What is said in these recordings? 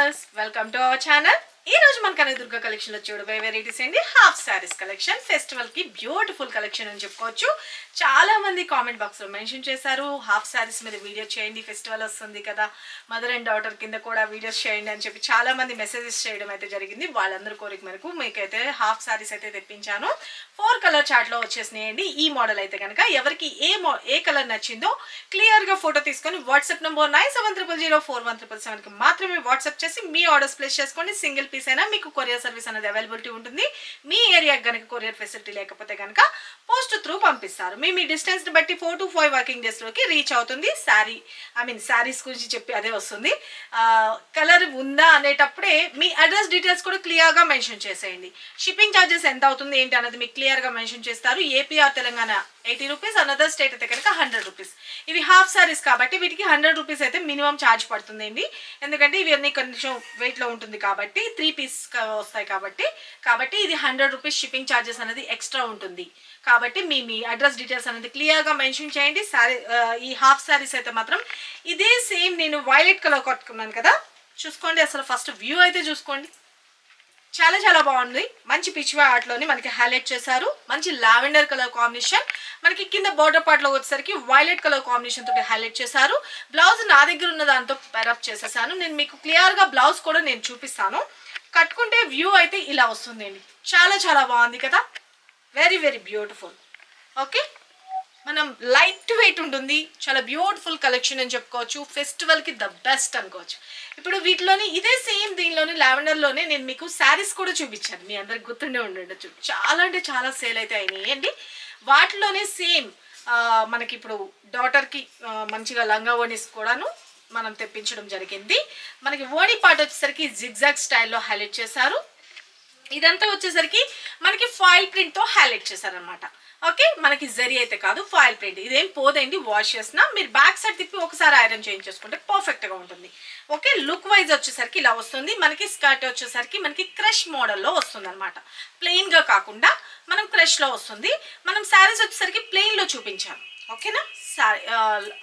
viewers, welcome to our channel. ఈ రోజు మన కనకదుర్గ కలెక్షన్ లో చూడబోయే వెరైటీస్ అండి హాఫ్ సారీస్ కలెక్షన్. ఫెస్టివల్ కి బ్యూటిఫుల్ కలెక్షన్ అని చెప్పుకోవచ్చు. చాలా మంది కామెంట్ బాక్స్ లో మెన్షన్ చేశారు హాఫ్ సారీస్ మీద వీడియో చేయండి, ఫెస్టివల్ వస్తుంది కదా, మదర్ అండ్ డాటర్ కింద కూడా వీడియోస్ చేయండి అని చెప్పి చాలా మంది మెసేజెస్ చేయడం అయితే జరిగింది. వాళ్ళందరి కోరిక మేరకు మీకైతే హాఫ్ సారీస్ అయితే తెప్పించాను. 4 కలర్ చార్ట్ లో వచ్చేసినాయండి. ఈ మోడల్ అయితే కనుక ఎవరికి ఏ కలర్ నచ్చిందో క్లియర్ గా ఫోటో తీసుకొని వాట్సాప్ నంబర్ 9700041777 కి మాత్రమే వాట్సాప్ చేసి మీ ఆర్డర్స్ ప్లేస్ చేసుకోండి. సింగిల్ అయినా మీకు కొరియర్ సర్వీస్ అనేది అవైలబిలిటీ ఉంటుంది. మీ ఏరియాకి కనుక కొరియర్ ఫెసిలిటీ లేకపోతే కనుక పోస్ట్ త్రూ పంపిస్తారు. మీ డిస్టెన్స్ ని బట్టి 4 to 5 వర్కింగ్ డేస్ లోకి రీచ్ అవుతుంది. శారీస్ గురించి చెప్పి అదే వస్తుంది. కలర్ ఉందా అనేటప్పుడే మీ అడ్రస్ డీటెయిల్స్ కూడా క్లియర్ గా మెన్షన్ చేసేయండి. షిప్పింగ్ ఛార్జెస్ ఎంత అవుతుంది ఏంటి అనేది మీకు క్లియర్ గా మెన్షన్ చేస్తారు. APR Telangana 80 rupees, another state అయితే కనుక 100 రూపీస్. ఇవి హాఫ్ సారీస్ కాబట్టి వీటికి 100 రూపీస్ అయితే మినిమం ఛార్జ్ పడుతుందండి. ఎందుకంటే ఇవన్నీ కొంచెం వెయిట్ లో ఉంటుంది కాబట్టి 3 పీస్ వస్తాయి కాబట్టి ఇది 100 రూపీస్ షిప్పింగ్ ఛార్జెస్ అనేది ఎక్స్ట్రా ఉంటుంది. కాబట్టి మీ అడ్రస్ డీటెయిల్స్ అనేది క్లియర్ గా మెన్షన్ చేయండి. ఈ హాఫ్ సారీస్ అయితే మాత్రం ఇదే సేమ్ నేను వైలెట్ కలర్ కట్టుకున్నాను కదా, చూసుకోండి. అసలు ఫస్ట్ వ్యూ అయితే చూసుకోండి, చాలా చాలా బాగుంది. మంచి పిచ్వా ఆర్ట్లోని మనకి హైలైట్ చేశారు. మంచి లావెండర్ కలర్ కాంబినేషన్, మనకి కింద బార్డర్ పార్ట్ లో వచ్చేసరికి వైలెట్ కలర్ కాంబినేషన్ తోటి హైలైట్ చేశారు. బ్లౌజ్ నా దగ్గర ఉన్న దాంతో పేరప్ చేసేసాను. నేను మీకు క్లియర్ గా బ్లౌజ్ కూడా నేను చూపిస్తాను. కట్టుకుంటే వ్యూ అయితే ఇలా వస్తుందండి. చాలా చాలా బాగుంది కదా, వెరీ వెరీ బ్యూటిఫుల్. ఓకే, మనం లైట్ వెయిట్ ఉంటుంది, చాలా బ్యూటిఫుల్ కలెక్షన్ అని చెప్పుకోవచ్చు. ఫెస్టివల్ కి ద బెస్ట్ అనుకోవచ్చు. ఇప్పుడు వీటిలోని ఇదే సేమ్ దీనిలోని లావెండర్ లోనే నేను మీకు శారీస్ కూడా చూపించాను, మీ అందరికి గుర్తుండే ఉండొచ్చు. చాలా అంటే చాలా సేల్ అయితే అయినాయి అండి. వాటిలోనే సేమ్ మనకి ఇప్పుడు డాటర్ కి మంచిగా లంగా ఓనీస్ కూడాను మనం తెప్పించడం జరిగింది. మనకి ఓణి పార్ట్ వచ్చేసరికి జిగ్జాగ్ స్టైల్లో హైలైట్ చేశారు. ఇదంతా వచ్చేసరికి మనకి ఫాయిల్ ప్రింట్ తో హైలైట్ చేశారనమాట. ఓకే, మనకి జరీ అయితే కాదు, ఫాయిల్ ప్రింట్. ఇదేం పోదండి, వాష్ చేసినా మీరు బ్యాక్ సైడ్ తిప్పి ఒకసారి ఐరన్ చేయించేసుకుంటే పర్ఫెక్ట్ గా ఉంటుంది. ఓకే, లుక్ వైజ్ వచ్చేసరికి ఇలా వస్తుంది. మనకి స్కర్ట్ వచ్చేసరికి మనకి క్రష్ మోడల్లో వస్తుంది అనమాట. ప్లెయిన్ గా కాకుండా మనం క్రష్ లో వస్తుంది. మనం శారీస్ వచ్చేసరికి ప్లెయిన్ లో చూపించాను. ఓకేనా,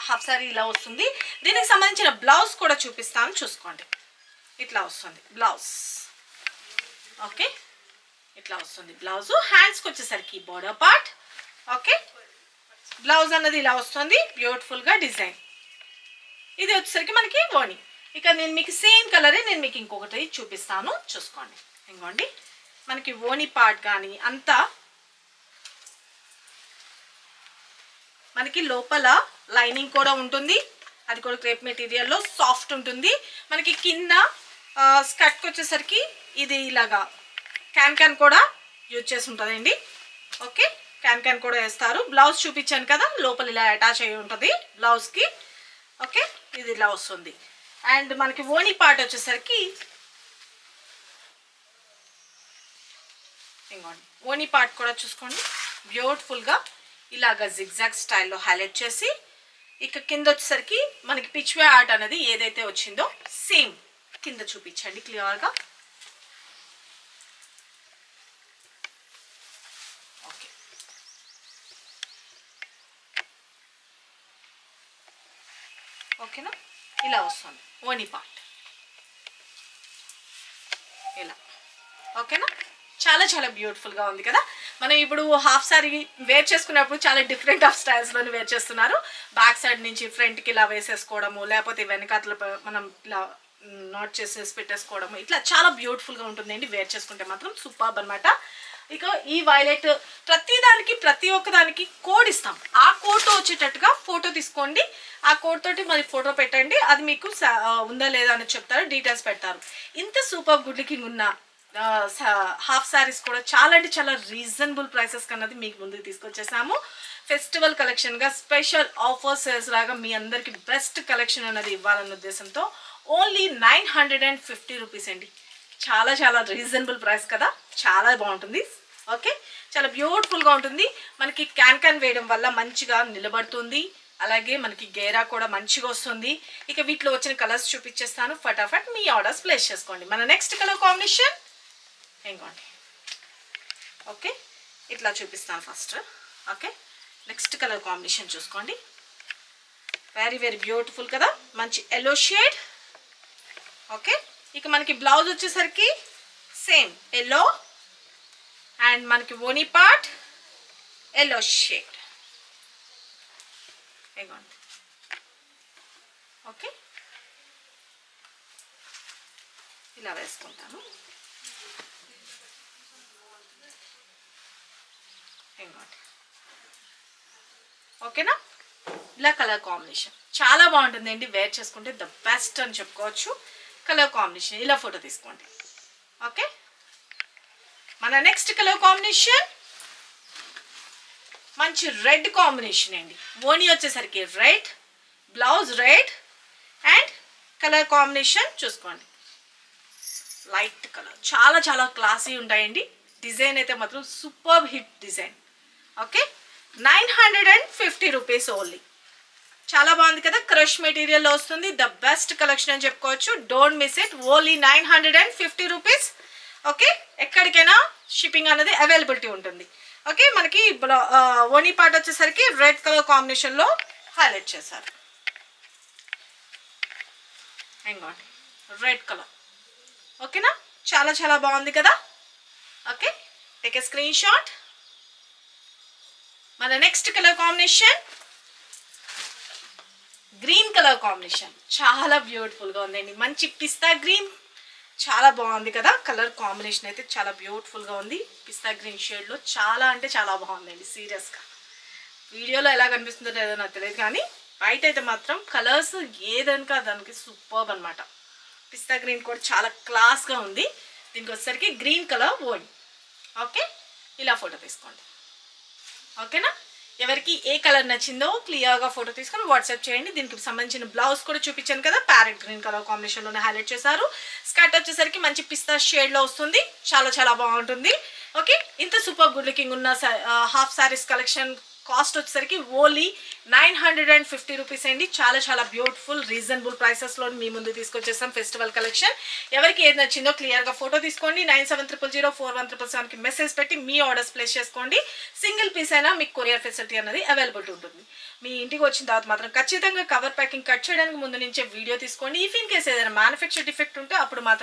హాఫ్ శారీ ఇలా వస్తుంది. దీనికి సంబంధించిన బ్లౌజ్ కూడా చూపిస్తాను, చూసుకోండి. ఇట్లా వస్తుంది బ్లౌజ్. ఓకే, ఇట్లా వస్తుంది బ్లౌజ్. హ్యాండ్స్కి వచ్చేసరికి బోర్డర్ పార్ట్. ఓకే, బ్లౌజ్ అన్నది ఇలా వస్తుంది, బ్యూటిఫుల్ గా డిజైన్. ఇది వచ్చేసరికి మనకి ఓణి. ఇక నేను మీకు సేమ్ కలరే నేను మీకు ఇంకొకటి చూపిస్తాను, చూసుకోండి. ఇంకోండి, మనకి ఓణి పార్ట్ కానీ అంతా మనకి లోపల లైనింగ్ కూడా ఉంటుంది. అది కూడా క్రేప్ మెటీరియల్లో సాఫ్ట్ ఉంటుంది. మనకి కింద స్కర్ట్కి వచ్చేసరికి ఇది ఇలాగా క్యాన్ కూడా యూజ్ చేసి ఉంటుందండి. ఓకే, క్యాన్ కూడా వేస్తారు. బ్లౌజ్ చూపించాను కదా, లోపల ఇలా అటాచ్ అయ్యి ఉంటుంది బ్లౌజ్కి. ఓకే, ఇది ఇలా వస్తుంది. అండ్ మనకి ఓణి పార్ట్ వచ్చేసరికి ఇంకోండి, ఓణి పార్ట్ కూడా చూసుకోండి, బ్యూటిఫుల్గా ఇలాగా జిగ్జాగ్ స్టైల్లో హైలైట్ చేసి, ఇక కింద వచ్చేసరికి మనకి పిచ్వే ఆర్ట్ అనేది ఏదైతే వచ్చిందో సేమ్ కింద చూపించండి క్లియర్గా. ఓకే, ఓకేనా, ఇలా వస్తుంది ఓణి పార్ట్ ఇలా. ఓకేనా, చాలా చాలా బ్యూటిఫుల్గా ఉంది కదా. మనం ఇప్పుడు హాఫ్ సారీ వేర్ చేసుకున్నప్పుడు చాలా డిఫరెంట్ ఆఫ్ స్టైల్స్లోని వేర్ చేస్తున్నారు. బ్యాక్ సైడ్ నుంచి ఫ్రంట్కి ఇలా వేసేసుకోవడము, లేకపోతే వెనకాతల మనం ఇలా నాట్ చేసేసి పెట్టేసుకోవడము, ఇట్లా చాలా బ్యూటిఫుల్గా ఉంటుందండి. వేర్ చేసుకుంటే మాత్రం సూపర్బ్ అనమాట. ఇక ఈ వైలెట్ ప్రతి ఒక్కదానికి కోడ్ ఇస్తాం. ఆ కోడ్తో వచ్చేటట్టుగా ఫోటో తీసుకోండి. ఆ కోడ్ తోటి మరి ఫోటో పెట్టండి, అది మీకు ఉందా లేదా అని చెప్తారు, డీటెయిల్స్ పెడతారు. ఇంత సూపర్ గుడ్ లుకింగ్ ఉన్న హాఫ్ సారీస్ కూడా చాలా అంటే చాలా రీజనబుల్ ప్రైసెస్ కన్నది మీకు ముందుకు తీసుకొచ్చేసాము. ఫెస్టివల్ కలెక్షన్గా స్పెషల్ ఆఫర్స్ లాగా మీ అందరికి బెస్ట్ కలెక్షన్ అన్నది ఇవ్వాలన్న ఉద్దేశంతో ఓన్లీ 950 రూపీస్ అండి. చాలా చాలా రీజనబుల్ ప్రైస్ కదా, చాలా బాగుంటుంది. ఓకే, చాలా బ్యూటిఫుల్గా ఉంటుంది. మనకి క్యాన్ వేయడం వల్ల మంచిగా నిలబడుతుంది. అలాగే మనకి గేరా కూడా మంచిగా వస్తుంది. ఇక వీటిలో వచ్చిన కలర్స్ చూపించేస్తాను, ఫటాఫట్ మీ ఆర్డర్స్ ప్లేస్ చేసుకోండి. మన నెక్స్ట్ కలర్ కాంబినేషన్ ఇంకోండి. ఓకే, ఇట్లా చూపిస్తాను first. Okay, next colour combination చూసుకోండి, వెరీ వెరీ బ్యూటిఫుల్ కదా, మంచి ఎల్లో షేడ్. ఓకే, ఇక మనకి బ్లౌజ్ వచ్చేసరికి సేమ్ ఎల్లో అండ్ మనకి ఓనీ పార్ట్ ఎల్లో షేడ్. ఇగోండి. ఓకే, ఇలా వేసుకుంటాను. ఇగోండి. ఓకేనా, ఇలా కలర్ కాంబినేషన్ చాలా బాగుంటుందండి. వేర్ చేసుకుంటే ద బెస్ట్ అని చెప్పుకోవచ్చు. కలర్ కాంబినేషన్ ఇలా ఫోటో తీసుకోండి. ఓకే, మన నెక్స్ట్ కలర్ కాంబినేషన్ మంచి రెడ్ కాంబినేషన్ అండి. ఓనీ వచ్చేసరికి red, blouse red and colour combination చూసుకోండి లైట్ కలర్. చాలా చాలా క్లాసీ ఉంటాయండి. డిజైన్ అయితే మాత్రం super hit design. Okay, 950 rupees only. చాలా బాగుంది కదా, క్రష్ మెటీరియల్లో వస్తుంది. ద బెస్ట్ కలెక్షన్ అని చెప్పుకోవచ్చు. Don't miss it. Only 950 rupees. Okay, ఎక్కడికైనా షిప్పింగ్ అనేది అవైలబిలిటీ ఉంటుంది. ఓకే, మనకి ఓనీ పార్ట్ వచ్చేసరికి రెడ్ కలర్ కాంబినేషన్లో హైలైట్ చేశారు. ఇంకోండి రెడ్ కలర్. ఓకేనా, చాలా చాలా బాగుంది కదా. Okay, take a screenshot. మన next colour combination green colour combination. చాలా బ్యూటిఫుల్గా ఉందండి. మంచి పిస్తా గ్రీన్, చాలా బాగుంది కదా. కలర్ కాంబినేషన్ అయితే చాలా బ్యూటిఫుల్గా ఉంది. పిస్తా గ్రీన్ షేడ్లో చాలా అంటే చాలా బాగుందండి. సీరియస్గా వీడియోలో ఎలా కనిపిస్తుందో లేదో నాకు తెలియదు, కానీ బయట అయితే మాత్రం కలర్స్ ఏదనుక దానికి సూపర్బ్ అనమాట. పిస్తా గ్రీన్ కూడా చాలా క్లాస్గా ఉంది. దీనికి వచ్చేసరికి గ్రీన్ కలర్ ఓన్. ఓకే, ఇలా ఫోటో తీసుకోండి. ఓకేనా, ఎవరికి ఏ కలర్ నచ్చిందో క్లియర్గా ఫోటో తీసుకొని వాట్సాప్ చేయండి. దీనికి సంబంధించిన బ్లౌజ్ కూడా చూపించాను కదా, ప్యారెట్ గ్రీన్ కలర్ కాంబినేషన్లోనే హైలైట్ చేశారు. స్కర్ట్ వచ్చేసరికి మంచి పిస్తా షేడ్లో వస్తుంది. చాలా చాలా బాగుంటుంది. ఓకే, ఇంత సూపర్ గుడ్ లుకింగ్ ఉన్న హాఫ్ శారీస్ కలెక్షన్ కాస్ట్ వచ్చేసరికి ఓన్లీ 950 రూపీస్ అండి. చాలా చాలా బ్యూటిఫుల్ రీజనబుల్ ప్రైసెస్లో మీ ముందు తీసుకొచ్చేస్తాం ఫెస్టివల్ కలెక్షన్. ఎవరికి ఏది నచ్చిందో క్లియర్గా ఫోటో తీసుకోండి. 9700041777కి మెసేజ్ పెట్టి మీ ఆర్డర్స్ ప్లేస్ చేసుకోండి. సింగిల్ పీస్ అయినా మీకు కొరియర్ ఫెసిలిటీ అనేది అవైలబిలిటీ ఉంటుంది. మీ ఇంటికి వచ్చిన తర్వాత మాత్రం ఖచ్చితంగా కవర్ ప్యాకింగ్ కట్ చేయడానికి ముందు నుంచే వీడియో తీసుకోండి. ఇఫ్ ఇన్ కేస్ ఏదైనా మ్యానుఫ్యాక్చర్ డిఫెక్ట్ ఉంటే అప్పుడు మాత్రం